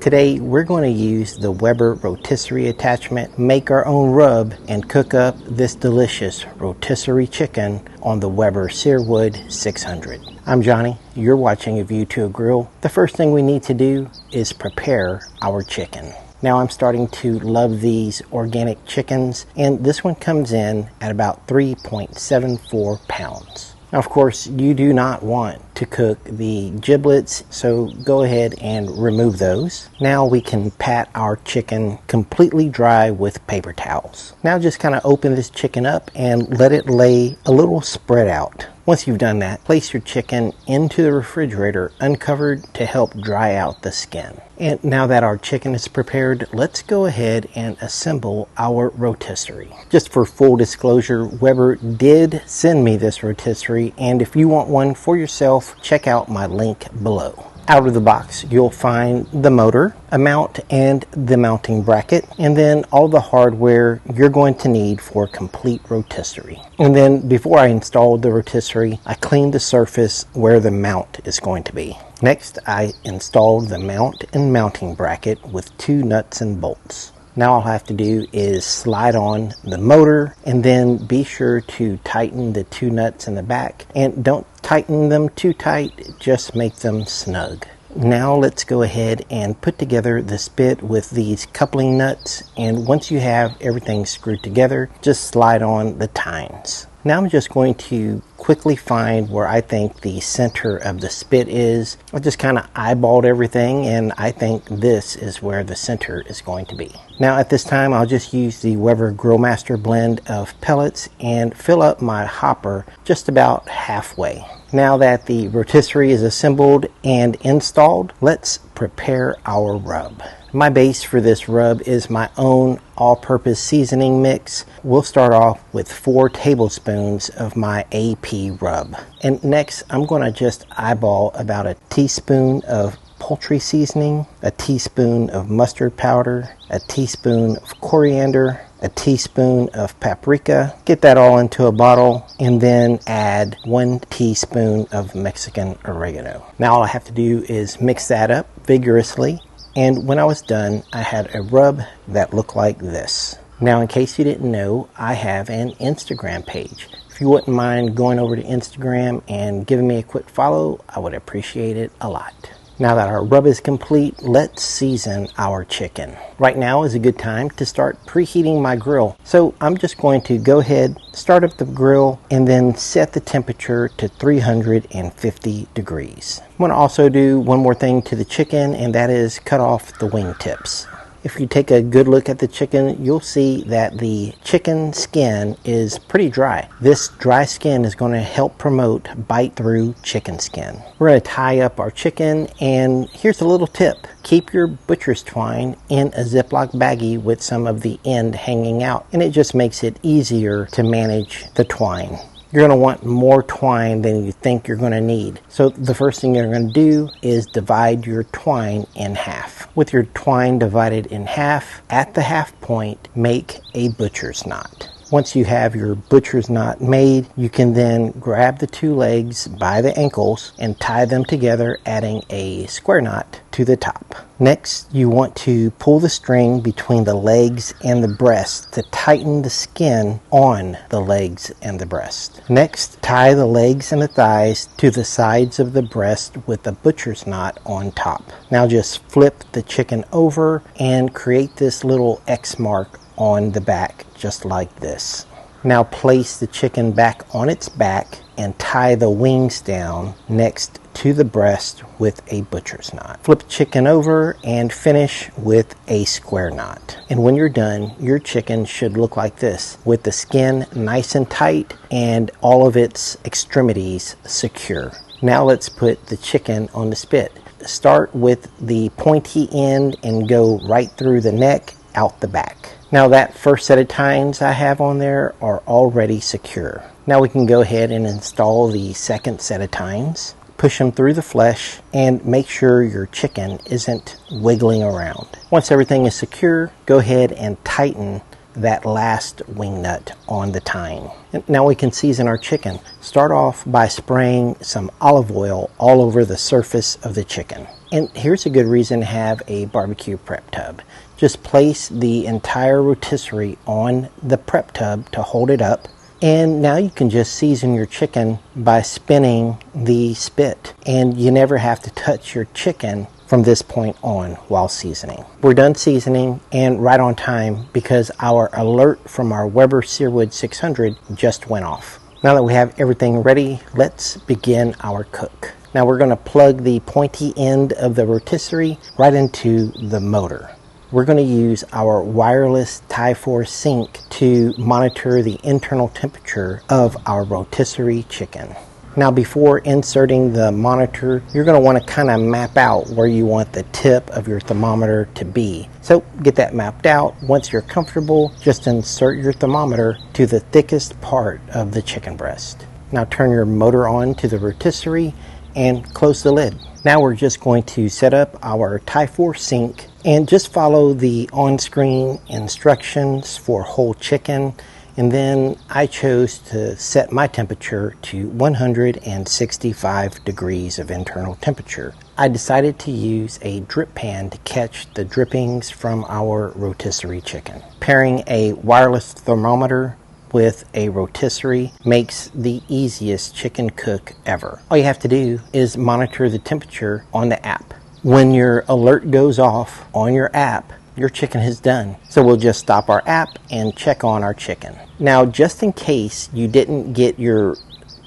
Today we're going to use the Weber rotisserie attachment, make our own rub, and cook up this delicious rotisserie chicken on the Weber Searwood 600. I'm Johnny, you're watching A View to a Grill. The first thing we need to do is prepare our chicken. Now I'm starting to love these organic chickens, and this one comes in at about 3.74 pounds. Now, of course, you do not want to cook the giblets, so go ahead and remove those. Now we can pat our chicken completely dry with paper towels. Now just kind of open this chicken up and let it lay a little spread out. Once you've done that, place your chicken into the refrigerator uncovered to help dry out the skin. And now that our chicken is prepared, let's go ahead and assemble our rotisserie. Just for full disclosure, Weber did send me this rotisserie, and if you want one for yourself, check out my link below. Out of the box, you'll find the motor, a mount, and the mounting bracket, and then all the hardware you're going to need for a complete rotisserie. And then before I installed the rotisserie, I cleaned the surface where the mount is going to be. Next, I installed the mount and mounting bracket with 2 nuts and bolts. Now all I have to do is slide on the motor and then be sure to tighten the 2 nuts in the back, and don't tighten them too tight, just make them snug. Now let's go ahead and put together the spit with these coupling nuts, and once you have everything screwed together, just slide on the tines. Now I'm just going to quickly find where I think the center of the spit is. I just kind of eyeballed everything, and I think this is where the center is going to be. Now at this time, I'll just use the Weber Grillmaster blend of pellets and fill up my hopper just about halfway. Now that the rotisserie is assembled and installed, let's prepare our rub. My base for this rub is my own all-purpose seasoning mix. We'll start off with 4 tablespoons of my AP rub. And next, I'm going to just eyeball about a teaspoon of poultry seasoning, a teaspoon of mustard powder, a teaspoon of coriander, a teaspoon of paprika. Get that all into a bottle, and then add 1 teaspoon of Mexican oregano. Now all I have to do is mix that up vigorously, and when I was done, I had a rub that looked like this. Now, in case you didn't know, I have an Instagram page. If you wouldn't mind going over to Instagram and giving me a quick follow, I would appreciate it a lot. Now that our rub is complete, let's season our chicken. Right now is a good time to start preheating my grill. So I'm just going to go ahead, start up the grill, and then set the temperature to 350 degrees. I'm going to also do one more thing to the chicken, and that is cut off the wing tips. If you take a good look at the chicken, you'll see that the chicken skin is pretty dry. This dry skin is going to help promote bite-through chicken skin. We're going to tie up our chicken, and here's a little tip. Keep your butcher's twine in a Ziploc baggie with some of the end hanging out, and it just makes it easier to manage the twine. You're going to want more twine than you think you're going to need. So the first thing you're going to do is divide your twine in half. With your twine divided in half, at the half point, make a butcher's knot. Once you have your butcher's knot made, you can then grab the 2 legs by the ankles and tie them together, adding a square knot to the top. Next, you want to pull the string between the legs and the breast to tighten the skin on the legs and the breast. Next, tie the legs and the thighs to the sides of the breast with a butcher's knot on top. Now just flip the chicken over and create this little X mark on the back, just like this. Now place the chicken back on its back and tie the wings down next to the breast with a butcher's knot. Flip the chicken over and finish with a square knot. And when you're done, your chicken should look like this, with the skin nice and tight and all of its extremities secure. Now let's put the chicken on the spit. Start with the pointy end and go right through the neck, out the back. Now that first set of tines I have on there are already secure. Now we can go ahead and install the second set of tines. Push them through the flesh and make sure your chicken isn't wiggling around. Once everything is secure, go ahead and tighten that last wing nut on the tine. And now we can season our chicken. Start off by spraying some olive oil all over the surface of the chicken. And here's a good reason to have a barbecue prep tub. Just place the entire rotisserie on the prep tub to hold it up. And now you can just season your chicken by spinning the spit. And you never have to touch your chicken from this point on while seasoning. We're done seasoning and right on time because our alert from our Weber Searwood 600 just went off. Now that we have everything ready, let's begin our cook. Now we're going to plug the pointy end of the rotisserie right into the motor. We're going to use our wireless Tie 4 sync to monitor the internal temperature of our rotisserie chicken. Now before inserting the monitor, you're going to want to kind of map out where you want the tip of your thermometer to be. So get that mapped out. Once you're comfortable, just insert your thermometer to the thickest part of the chicken breast. Now turn your motor on to the rotisserie and close the lid. Now we're just going to set up our Tie 4 sync and just follow the on-screen instructions for whole chicken. And then I chose to set my temperature to 165 degrees of internal temperature. I decided to use a drip pan to catch the drippings from our rotisserie chicken. Pairing a wireless thermometer with a rotisserie makes the easiest chicken cook ever. All you have to do is monitor the temperature on the app. When your alert goes off on your app, your chicken is done. So we'll just stop our app and check on our chicken. Now, just in case you didn't get your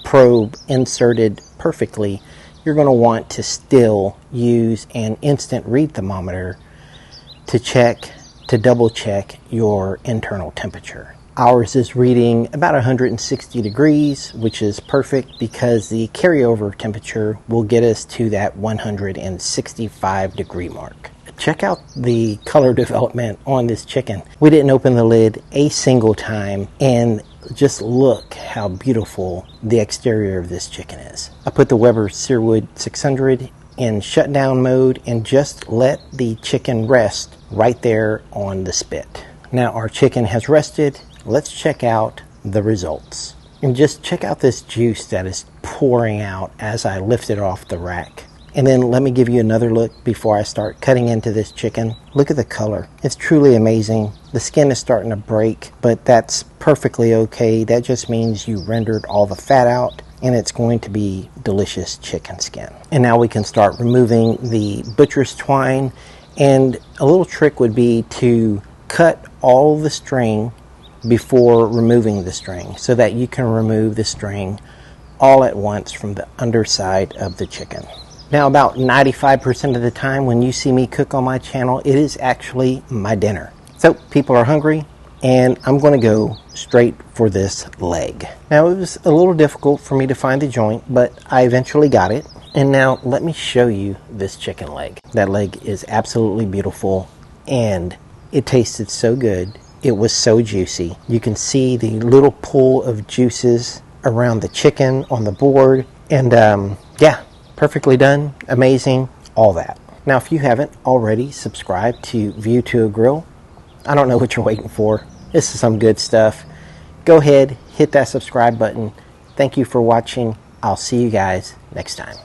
probe inserted perfectly, you're going to want to still use an instant read thermometer to double check your internal temperature. Ours is reading about 160 degrees, which is perfect because the carryover temperature will get us to that 165 degree mark. Check out the color development on this chicken. We didn't open the lid a single time, and just look how beautiful the exterior of this chicken is. I put the Weber Searwood 600 in shutdown mode and just let the chicken rest right there on the spit. Now our chicken has rested. Let's check out the results. And just check out this juice that is pouring out as I lift it off the rack. And then let me give you another look before I start cutting into this chicken. Look at the color. It's truly amazing. The skin is starting to break, but that's perfectly okay. That just means you rendered all the fat out, and it's going to be delicious chicken skin. And now we can start removing the butcher's twine. And a little trick would be to cut all the string before removing the string so that you can remove the string all at once from the underside of the chicken. Now, about 95% of the time when you see me cook on my channel, it is actually my dinner. So people are hungry, and I'm going to go straight for this leg. Now, it was a little difficult for me to find the joint, but I eventually got it. And now let me show you this chicken leg. That leg is absolutely beautiful, and it tasted so good. It was so juicy. You can see the little pool of juices around the chicken on the board, and yeah. Perfectly done, amazing, all that. Now, if you haven't already subscribed to View to a Grill, I don't know what you're waiting for. This is some good stuff. Go ahead, hit that subscribe button. Thank you for watching. I'll see you guys next time.